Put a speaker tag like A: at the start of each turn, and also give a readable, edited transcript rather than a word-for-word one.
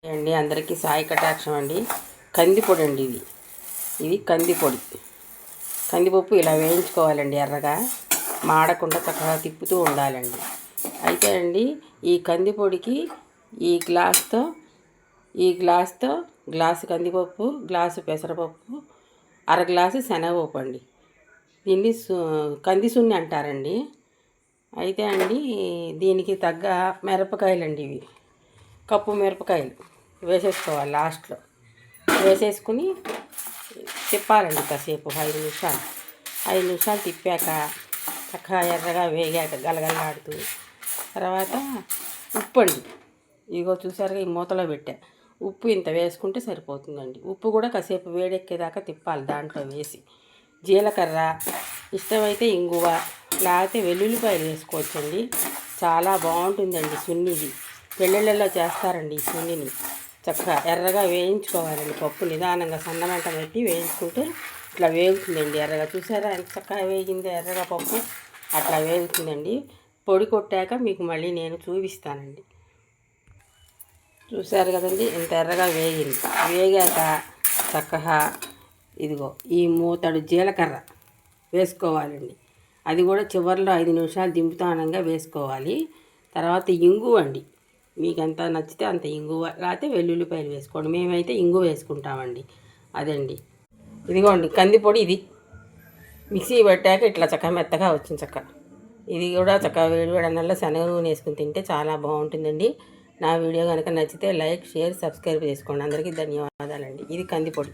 A: అండి అందరికీ సాయి కటాక్షం అండి. కందిపొడి అండి ఇది కందిపొడి. కందిపప్పు ఇలా వేయించుకోవాలండి ఎర్రగా, మాడకుండా చక్కగా తిప్పుతూ ఉండాలండి. అయితే అండి ఈ కందిపొడికి ఈ గ్లాస్తో గ్లాసు కందిపప్పు, గ్లాసు పెసరపప్పు, అర గ్లాసు శనగపప్పు అండి. దీన్ని కంది సున్ని అంటారండి. అయితే అండి దీనికి తగ్గ మిరపకాయలండి ఇవి కప్పు మిరపకాయలు వేసేసుకోవాలి. లాస్ట్లో వేసేసుకుని తిప్పాలండి కాసేపు 5 నిమిషాలు తిప్పాక చక్కగా ఎర్రగా వేగాక గలగలలాడుతూ తర్వాత ఉప్పు అండి. ఇగో చూసారుగా ఈ మూతలో పెట్టా. ఉప్పు ఇంత వేసుకుంటే సరిపోతుందండి. ఉప్పు కూడా కాసేపు వేడెక్కేదాకా తిప్పాలి. దాంట్లో వేసి జీలకర్ర, ఇష్టమైతే ఇంగువ, లేకపోతే వెల్లుల్లిపాయలు వేసుకోవచ్చండి. చాలా బాగుంటుందండి సున్నిది. పెళ్ళిళ్ళల్లో చేస్తారండి ఈ సున్నిని. చక్కగా ఎర్రగా వేయించుకోవాలండి. పప్పు నిదానంగా సన్నమంట పెట్టి వేయించుకుంటే ఇట్లా వేగుతుందండి ఎర్రగా. చూసారా ఎంత చక్కగా వేగిందో ఎర్రగా పప్పు అట్లా వేగుతుందండి. పొడి కొట్టాక మీకు మళ్ళీ నేను చూపిస్తానండి. చూసారు కదండి ఇంత ఎర్రగా వేగింది. వేగాక చక్కగా ఇదిగో ఈ మూతడు జీలకర్ర వేసుకోవాలండి. అది కూడా చివరిలో 5 నిమిషాలు దింపుతానంగా వేసుకోవాలి. తర్వాత ఇంగువ అండి. మీకు ఎంత నచ్చితే అంత ఇంగువ, లేకపోతే వెల్లుల్లిపాయలు వేసుకోండి. మేమైతే ఇంగువ వేసుకుంటామండి. అదండి ఇదిగోండి కందిపొడి. ఇది మిక్సీ పెట్టాక ఇట్లా చక్కగా మెత్తగా వచ్చింది చక్క. ఇది కూడా చక్కగా వేడివేడి అన్నంలో శనగ నూనె వేసుకుని తింటే చాలా బాగుంటుందండి. నా వీడియో కనుక నచ్చితే లైక్, షేర్, సబ్స్క్రైబ్ చేసుకోండి. అందరికీ ధన్యవాదాలండి. ఇది కందిపొడి.